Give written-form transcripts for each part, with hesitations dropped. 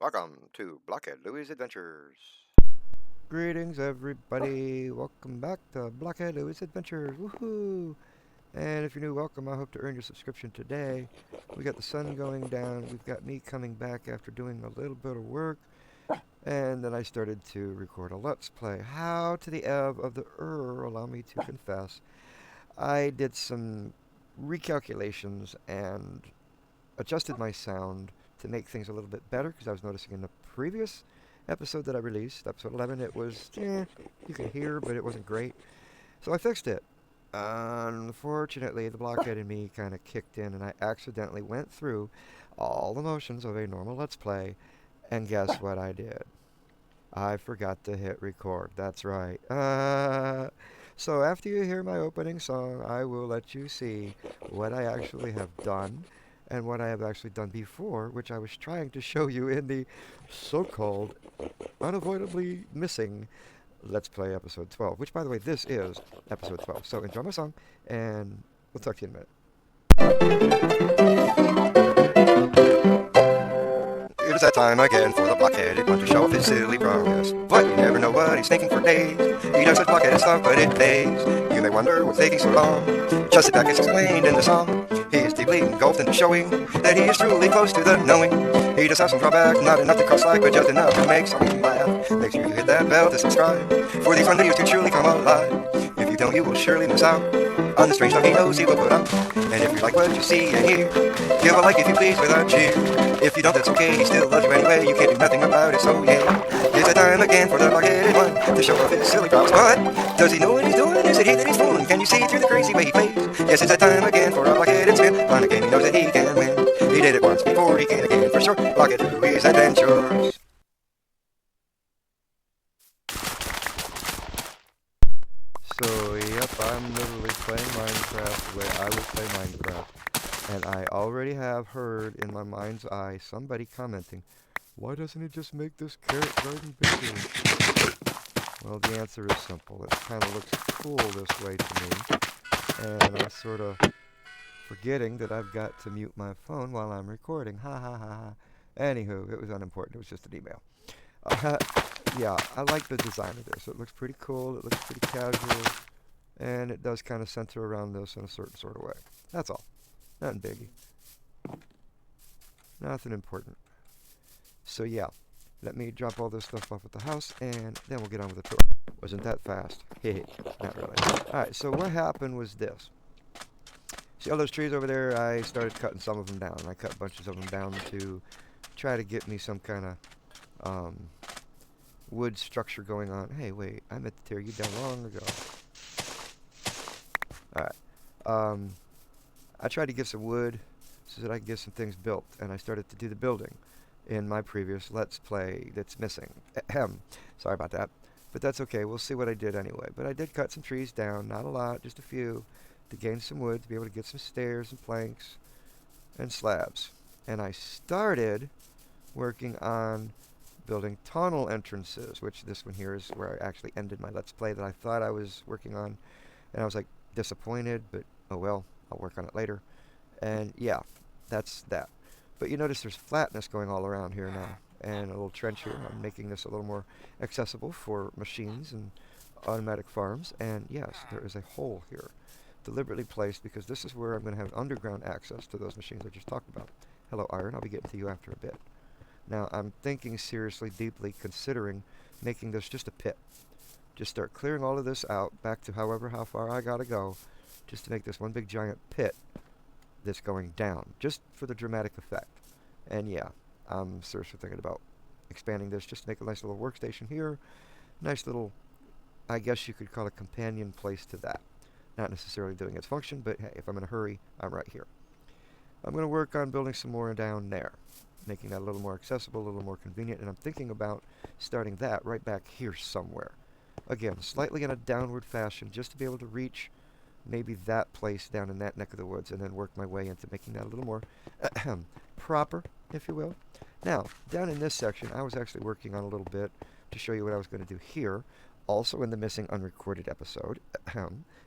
Welcome to BlockHeadLewie's Adventures. Greetings, everybody. Welcome back to BlockHeadLewie's Adventures. Woohoo! And if you're new, welcome. I hope to earn your subscription today. We got the sun going down. We've got me coming back after doing a little bit of work. And then I started to record a Let's Play. How to the ebb of the allow me to confess. I did some recalculations and adjusted my sound to make things a little bit better because I was noticing in the previous episode that I released, episode 11, it was, you could hear, but it wasn't great. So I fixed it. Unfortunately, the blockhead in me kind of kicked in, and I accidentally went through all the motions of a normal Let's Play, and guess what I did? I forgot to hit record. That's right. So after you hear my opening song, I will let you see what I actually have done and what I have actually done before, which I was trying to show you in the so-called unavoidably missing Let's Play episode 12, which, by the way, this is episode 12. So enjoy my song, and we'll talk to you in a minute. It is that time again for the blockheaded one to show off his silly progress. But you never know what he's thinking for days. He does such blockheaded stuff, but it pays. You may wonder what's taking so long. Just sit back as explained in the song. He is deeply engulfed in the showing that he is truly close to the knowing. He does have some drawbacks, not enough to cross like, but just enough to make someone laugh. Make sure you hit that bell to subscribe for these fun videos to truly come alive. If you don't, you will surely miss out on the strange stuff he knows he will put out. And if you like what you see and hear, give a like if you please with a cheer. If you don't, that's okay, he still loves you anyway. You can't do nothing about it, so yeah. It's a time again for the blockheaded one to show off his silly props. But does he know what he's doing? Is it he that he's fooling? Can you see through the crazy way he plays? Yes, it's a time again for a blockheaded spin on a game he knows that he can win. He did it once before, he can again for sure. BlockheadLewie's Adventures. So, yep, I'm literally playing Minecraft the way I would play Minecraft. And I already have heard in my mind's eye somebody commenting, why doesn't he just make this carrot garden bigger? Well, the answer is simple. It kind of looks cool this way to me. And I'm sort of forgetting that I've got to mute my phone while I'm recording. Ha ha ha ha. Anywho, it was unimportant. It was just an email. Uh, yeah, I like the design of this. It looks pretty cool. It looks pretty casual. And it does kind of center around this in a certain sort of way. That's all. Nothing biggie. Nothing important. So yeah, let me drop all this stuff off at the house, and then we'll get on with the tour. Wasn't that fast? Hehe, not really. Alright, so what happened was this. See all those trees over there? I started cutting some of them down. I cut bunches of them down to try to get me some kind of wood structure going on. Hey, wait, I meant to tear you down long ago. Alright. I tried to get some wood so that I could get some things built, and I started to do the building in my previous Let's Play that's missing. Ahem. Sorry about that. But that's okay. We'll see what I did anyway. But I did cut some trees down, not a lot, just a few, to gain some wood, to be able to get some stairs and planks and slabs. And I started working on building tunnel entrances, which this one here is where I actually ended my Let's Play that I thought I was working on. And I was like disappointed, but oh well, I'll work on it later. And yeah, that's that. But you notice there's flatness going all around here now, and a little trench here. I'm making this a little more accessible for machines and automatic farms. And yes, there is a hole here, deliberately placed because this is where I'm going to have underground access to those machines I just talked about. Hello, Iron. I'll be getting to you after a bit. Now, I'm thinking seriously, deeply, considering making this just a pit. Just start clearing all of this out, back to how far I gotta go, just to make this one big giant pit that's going down, just for the dramatic effect. And yeah, I'm seriously thinking about expanding this just to make a nice little workstation here. Nice little, I guess you could call it a companion place to that. Not necessarily doing its function, but hey, if I'm in a hurry, I'm right here. I'm going to work on building some more down there, making that a little more accessible, a little more convenient, and I'm thinking about starting that right back here somewhere. Again, slightly in a downward fashion, just to be able to reach maybe that place down in that neck of the woods, and then work my way into making that a little more proper, if you will. Now, down in this section, I was actually working on a little bit to show you what I was going to do here, also in the missing unrecorded episode.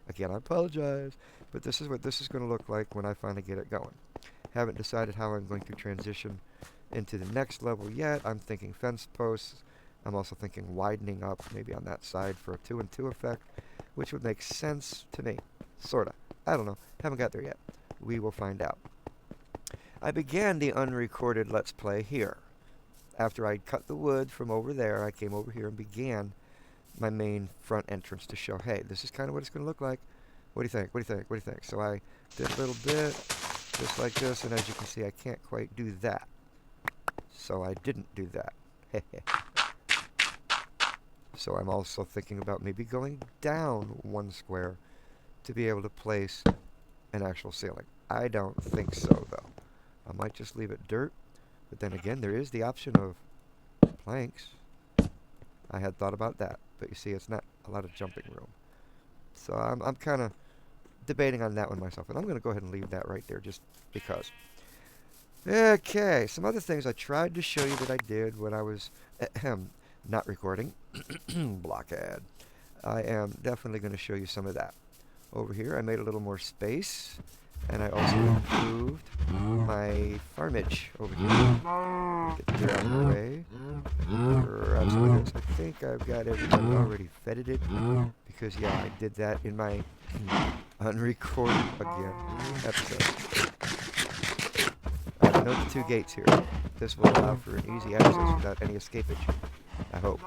Again, I apologize, but this is what this is going to look like when I finally get it going. Haven't decided how I'm going to transition into the next level yet. I'm thinking fence posts. I'm also thinking widening up maybe on that side for a 2 and 2 effect, which would make sense to me. Sorta. I don't know. Haven't got there yet. We will find out. I began the unrecorded Let's Play here. After I cut the wood from over there, I came over here and began my main front entrance to show, hey, this is kind of what it's going to look like. What do you think? What do you think? What do you think? So I did a little bit, just like this, and as you can see, I can't quite do that. So I didn't do that. So I'm also thinking about maybe going down 1 square to be able to place an actual ceiling. I don't think so, though. I might just leave it dirt, but then again, there is the option of planks. I had thought about that, but you see, it's not a lot of jumping room. So I'm kind of debating on that one myself, and I'm going to go ahead and leave that right there just because. Okay, some other things I tried to show you that I did when I was not recording. Blockhead. I am definitely going to show you some of that. Over here, I made a little more space, and I also improved my farmage over here. Get the dirt out of the way. Perhaps like this. I think I've got everything already fetted because, yeah, I did that in my unrecorded again episode. I note the 2 gates here. This will allow for an easy access without any escapage. I hope.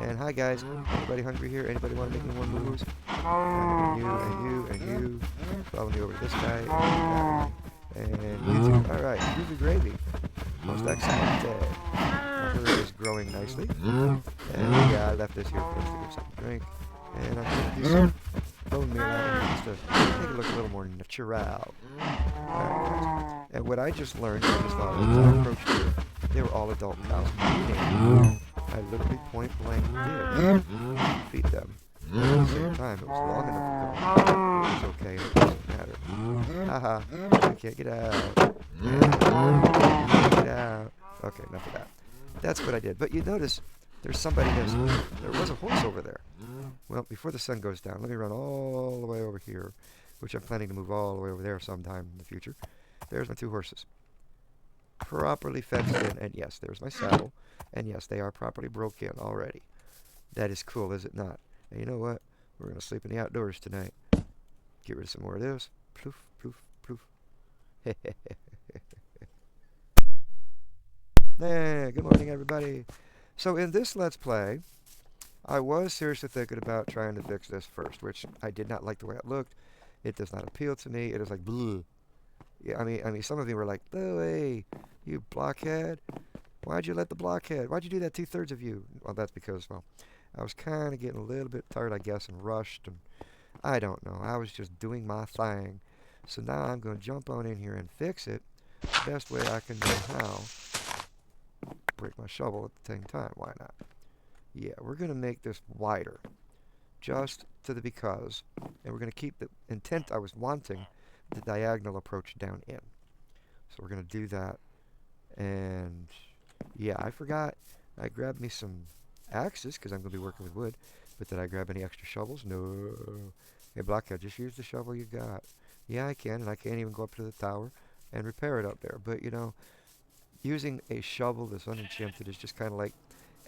And hi guys, anybody hungry here? Anybody want to make any more moves? And you, and you. Follow me over to this guy, and you two. Alright, groovy gravy. Most excellent. My herd is growing nicely. And yeah, I left this here for us to get some drink. And I'm going to do some bone meal out of it just to make it look a little more natural. Alright guys. And what I just learned, I just thought as I approached here, they were all adult cows. Meaning, I literally point blank did feed them. But at the same time, it was long enough to go. It was okay, and it doesn't matter. Haha, I can't get out. Can't get out. Okay, enough of that. That's what I did. But you notice, there's somebody missing. There was a horse over there. Well, before the sun goes down, let me run all the way over here, which I'm planning to move all the way over there sometime in the future. There's my 2 horses. Properly fenced in, and yes, there's my saddle. And yes, they are properly broke in already. That is cool, is it not? And you know what? We're going to sleep in the outdoors tonight. Get rid of some more of this. Ploof, ploof, ploof. Hey, good morning, everybody. So in this Let's Play, I was seriously thinking about trying to fix this first, which I did not like the way it looked. It does not appeal to me. It is like, bleh. Yeah, I mean, some of you were like, "Oh, hey, you blockhead. Why'd you let the blockhead? Why'd you do that, 2/3 of you?" Well, that's because, well, I was kind of getting a little bit tired, I guess, and rushed, and I don't know. I was just doing my thing. So now I'm going to jump on in here and fix it the best way I can know how. Break my shovel at the same time. Why not? Yeah, we're going to make this wider, just to the because, and we're going to keep the intent I was wanting, the diagonal approach down in. So we're going to do that. And yeah, I forgot I grabbed me some axes because I'm going to be working with wood. But did I grab any extra shovels? No. Hey, Blockhead, just use the shovel you got. Yeah, I can, and I can't even go up to the tower and repair it up there. But, you know, using a shovel that's unenchanted is just kind of like,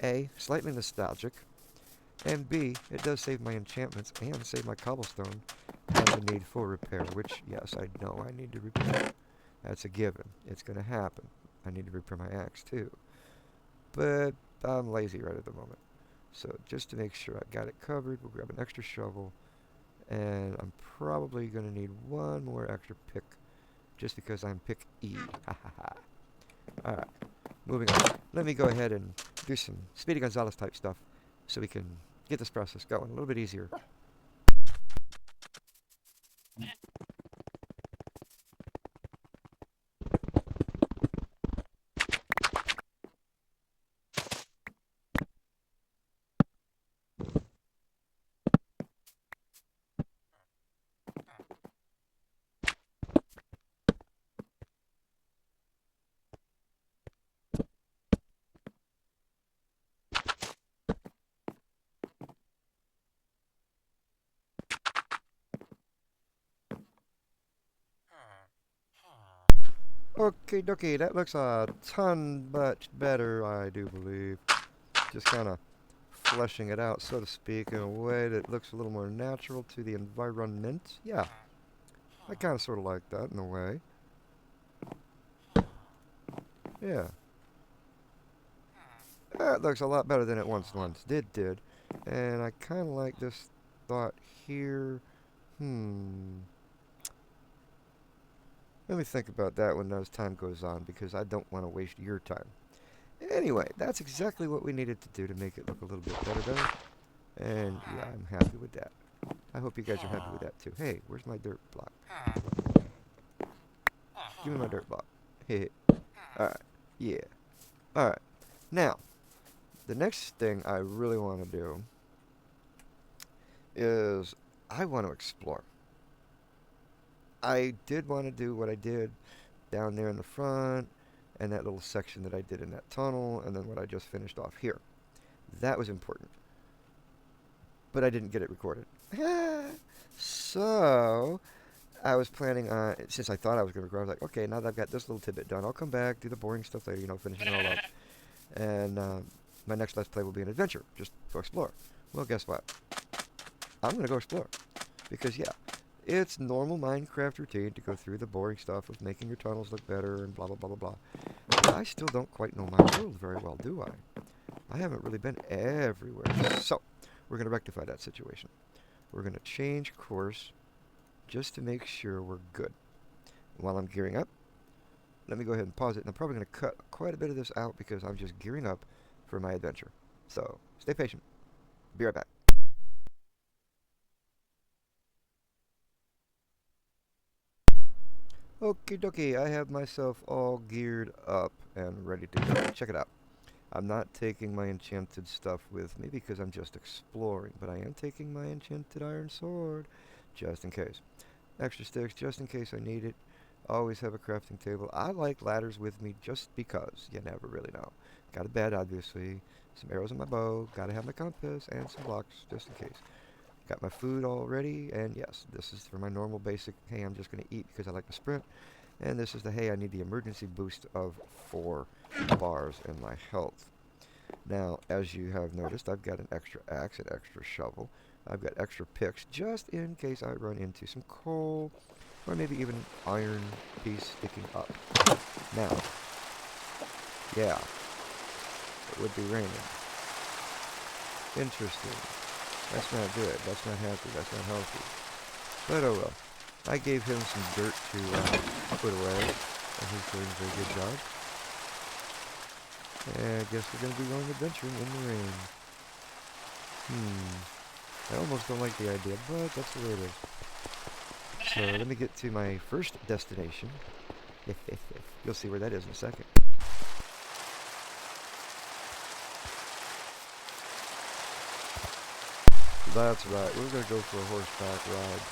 A, slightly nostalgic, and B, it does save my enchantments and save my cobblestone and the need for repair, which, yes, I know I need to repair. That's a given. It's going to happen. I need to repair my axe, too. But I'm lazy right at the moment. So just to make sure I got it covered, we'll grab an extra shovel. And I'm probably going to need 1 more extra pick, just because I'm pick E. Ha ha ha. Alright, moving on. Let me go ahead and do some Speedy Gonzales type stuff so we can get this process going a little bit easier. Okay, dokie, that looks a ton much better, I do believe. Just kind of fleshing it out, so to speak, in a way that looks a little more natural to the environment. Yeah, I kind of sort of like that in a way. Yeah. That looks a lot better than it once did. And I kind of like this thought here. Let me think about that when as time goes on, because I don't want to waste your time. Anyway, that's exactly what we needed to do to make it look a little bit better. And yeah, I'm happy with that. I hope you guys are happy with that too. Hey, where's my dirt block? Give me my dirt block. Hey. Alright. Yeah. Alright. Now, the next thing I really want to do is I want to explore. I did want to do what I did down there in the front, and that little section that I did in that tunnel, and then what I just finished off here. That was important. But I didn't get it recorded. So, I was planning on, since I thought I was going to record, I was like, okay, now that I've got this little tidbit done, I'll come back, do the boring stuff later, finishing it all up. And my next Let's Play will be an adventure, just go explore. Well, guess what? I'm going to go explore. Because, yeah, it's normal Minecraft routine to go through the boring stuff of making your tunnels look better and blah, blah, blah, blah, blah. But I still don't quite know my world very well, do I? I haven't really been everywhere. So, we're going to rectify that situation. We're going to change course just to make sure we're good. While I'm gearing up, let me go ahead and pause it. And I'm probably going to cut quite a bit of this out because I'm just gearing up for my adventure. So, stay patient. Be right back. Okie dokie, I have myself all geared up and ready to go. Check it out. I'm not taking my enchanted stuff with me because I'm just exploring, but I am taking my enchanted iron sword, just in case. Extra sticks, just in case I need it. Always have a crafting table. I like ladders with me just because. You never really know. Got a bed, obviously. Some arrows in my bow. Gotta have my compass and some blocks, just in case. Got my food all ready, and yes, this is for my normal basic, hey, I'm just going to eat because I like to sprint. And this is the, hey, I need the emergency boost of 4 bars in my health. Now, as you have noticed, I've got an extra axe, an extra shovel. I've got extra picks, just in case I run into some coal, or maybe even an iron piece sticking up. Now, yeah, it would be raining. Interesting. That's not good. That's not happy. That's not healthy. But oh well. I gave him some dirt to put away, and he's doing a very good job. And I guess we're going to be going adventuring in the rain. I almost don't like the idea, but that's the way it is. So let me get to my first destination. You'll see where that is in a second. That's right, we're going to go for a horseback ride.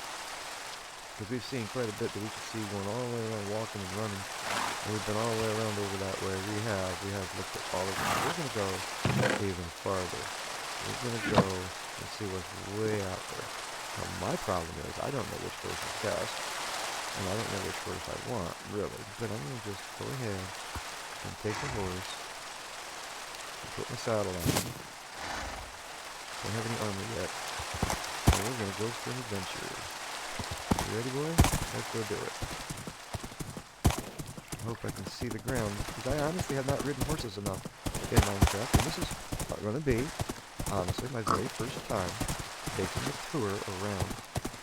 Because we've seen quite a bit that we can see going all the way around, walking and running. And we've been all the way around over that way. We have looked at all of them. We're going to go even farther. We're going to go and see what's way out there. Now, my problem is I don't know which course is best. And I don't know which course I want, really. But I'm going to just go ahead and take the horse and put my saddle on. Don't have any armor yet. And we're going to go for an adventure. You ready, boy? Let's go do it. I hope I can see the ground, because I honestly have not ridden horses enough in Minecraft, and this is going to be, honestly, my very first time taking a tour around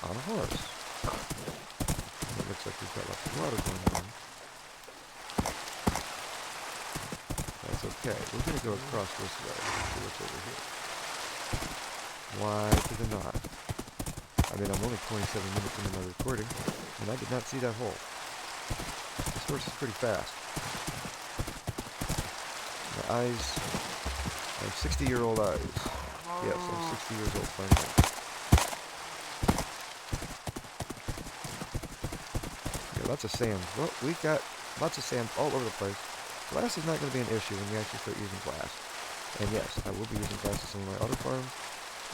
on a horse. And it looks like we've got lots of water going on. That's okay. We're going to go across this way and see what's over here. Why to the not? I mean, I'm only 27 minutes into my recording, and I did not see that hole. This horse is pretty fast. My eyes, I have 60-year-old eyes. Yes, I'm 60 years old finally. Yeah, lots of sand. Well, we've got lots of sand all over the place. Glass is not going to be an issue when we actually start using glass. And yes, I will be using glass in some of my other farms,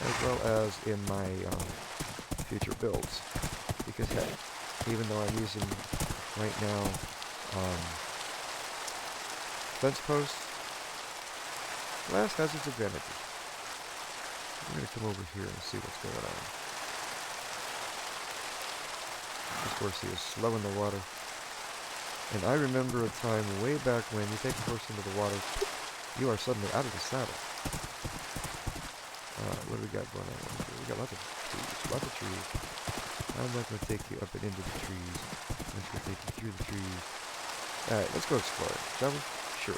as well as in my future builds. Because hey, even though I'm using right now fence posts. Glass has its advantages. We're going to come over here and see what's going on. This horsey is slow in the water. And I remember a time way back when you take a horse into the water, you are suddenly out of the saddle. What do we got going on over here? We got lots of trees. I'm not going to take you up and into the trees. I'm just going to take you through the trees. Alright, let's go explore, shall we? Sure.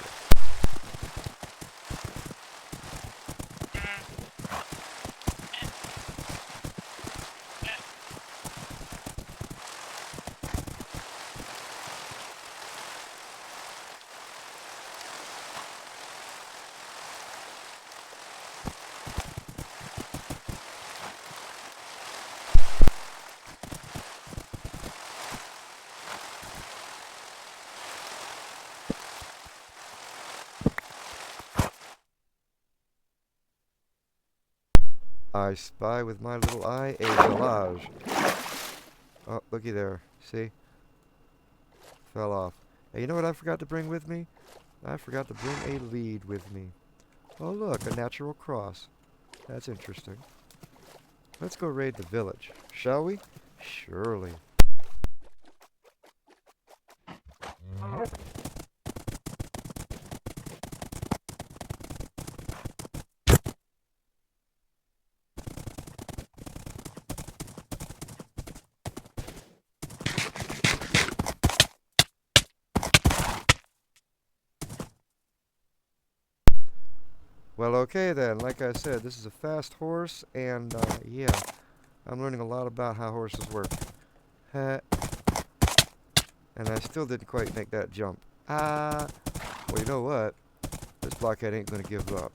I spy with my little eye a village. Oh, looky there. See? Fell off. Hey, you know what I forgot to bring with me? I forgot to bring a lead with me. Oh, look, a natural cross. That's interesting. Let's go raid the village, shall we? Surely. Well, okay then. Like I said, this is a fast horse, and yeah, I'm learning a lot about how horses work. And I still didn't quite make that jump. Well, you know what? This blockhead ain't gonna give up.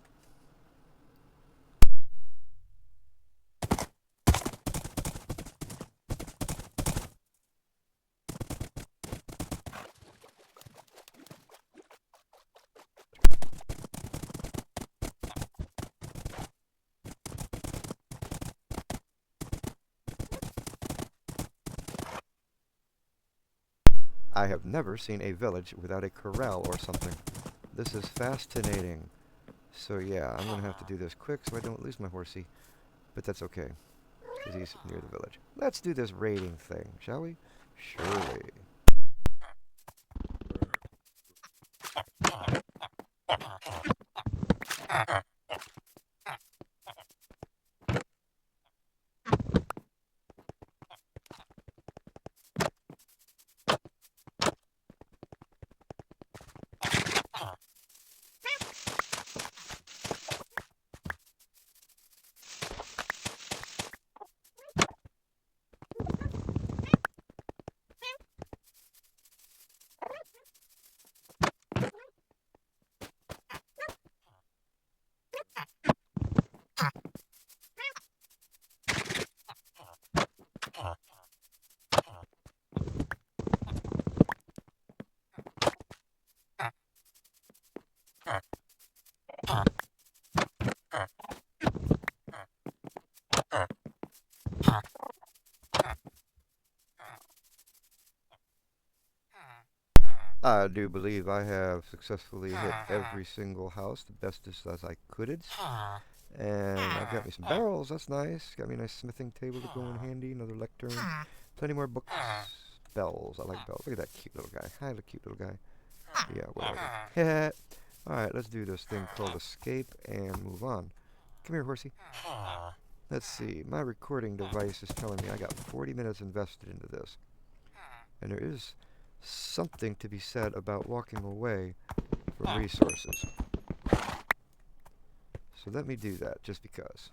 I have never seen a village without a corral or something. This is fascinating. So yeah, I'm gonna have to do this quick so I don't lose my horsey. But that's okay, because he's near the village. Let's do this raiding thing, shall we? Surely. I do believe I have successfully hit every single house the bestest as I could. And I've got me some barrels, that's nice. Got me a nice smithing table to go in handy, another lectern. Plenty more books. Bells, I like bells. Look at that cute little guy. Hi, cute little guy. Yeah, whatever. Alright, let's do this thing called escape and move on. Come here, horsey. Let's see, my recording device is telling me I got 40 minutes invested into this. And there is something to be said about walking away from resources. So let me do that, just because.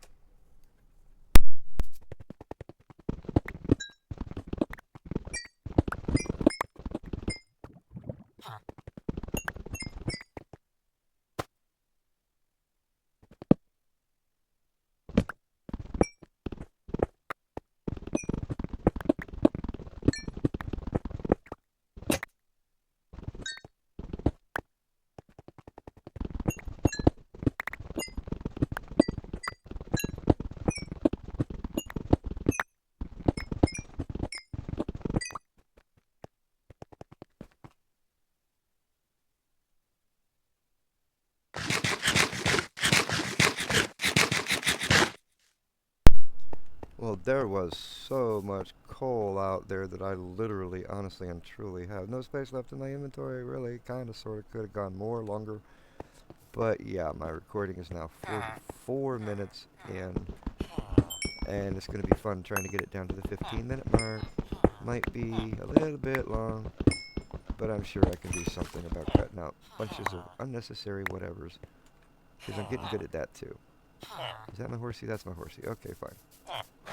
Well, there was so much coal out there that I literally, honestly, and truly have no space left in my inventory. Really, kind of, sort of, could have gone more, longer. But yeah, my recording is now 44 minutes in, and it's going to be fun trying to get it down to the 15-minute mark. Might be a little bit long, but I'm sure I can do something about cutting out bunches of unnecessary whatevers, because I'm getting good at that too. Is that my horsey? That's my horsey. Okay, fine.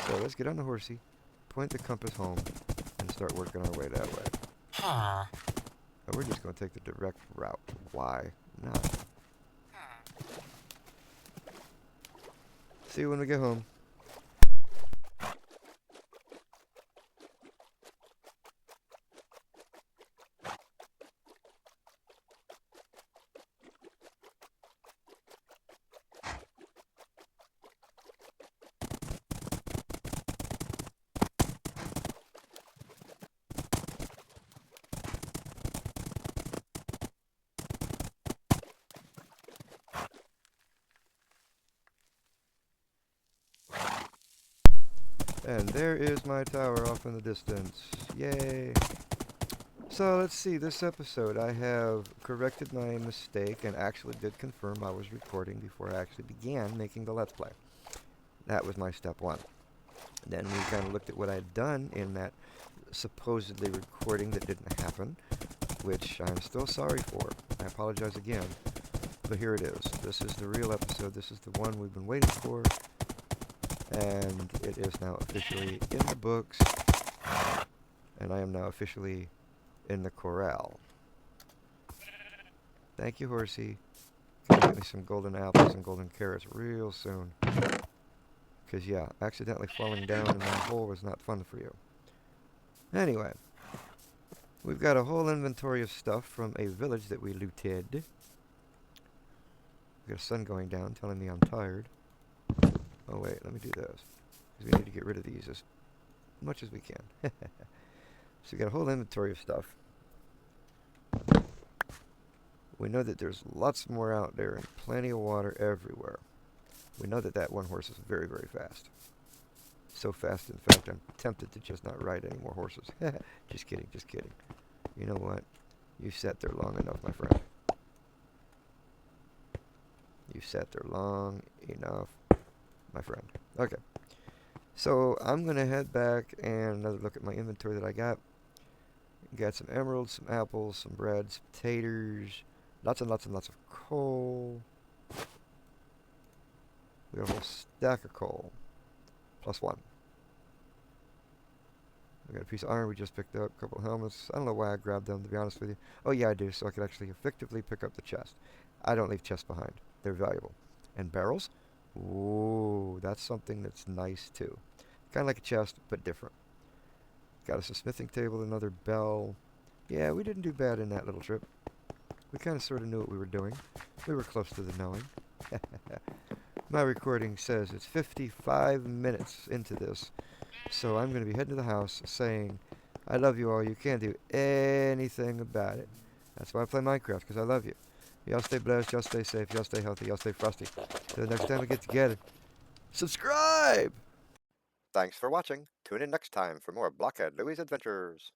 So let's get on the horsey, point the compass home, and start working our way that way. Oh, we're just going to take the direct route. Why not? See you when we get home. And there is my tower off in the distance. Yay! So let's see, this episode I have corrected my mistake and actually did confirm I was recording before I actually began making the Let's Play. That was my step one. Then we kind of looked at what I had done in that supposedly recording that didn't happen, which I'm still sorry for. I apologize again, but here it is. This is the real episode. This is the one we've been waiting for, and it is now officially in the books, and I am now officially in the corral. Thank you, horsey. Gonna get me some golden apples and golden carrots real soon. Because, yeah, accidentally falling down in that hole was not fun for you. Anyway, we've got a whole inventory of stuff from a village that we looted. We've got a sun going down telling me I'm tired. Oh, wait, let me do this. Because we need to get rid of these as much as we can. So we got a whole inventory of stuff. We know that there's lots more out there and plenty of water everywhere. We know that that one horse is very, very fast. So fast, in fact, I'm tempted to just not ride any more horses. Just kidding, just kidding. You know what? You sat there long enough, my friend. You sat there long enough, my friend. Okay. So I'm going to head back and another look at my inventory that I got. Got some emeralds, some apples, some bread, some potatoes, lots and lots and lots of coal. We got a whole stack of coal. Plus one. We got a piece of iron we just picked up, a couple of helmets. I don't know why I grabbed them, to be honest with you. Oh, yeah, I do, so I could actually effectively pick up the chest. I don't leave chests behind. They're valuable. And barrels? Ooh, that's something that's nice, too. Kind of like a chest, but different. Got us a smithing table, another bell. Yeah, we didn't do bad in that little trip. We kind of sort of knew what we were doing. We were close to the knowing. My recording says it's 55 minutes into this. So I'm going to be heading to the house saying, I love you all. You can't do anything about it. That's why I play Minecraft, because I love you. Y'all stay blessed. Y'all stay safe. Y'all stay healthy. Y'all stay frosty. Till the next time we get together. Subscribe! Thanks for watching. Tune in next time for more Blockhead Louie's adventures.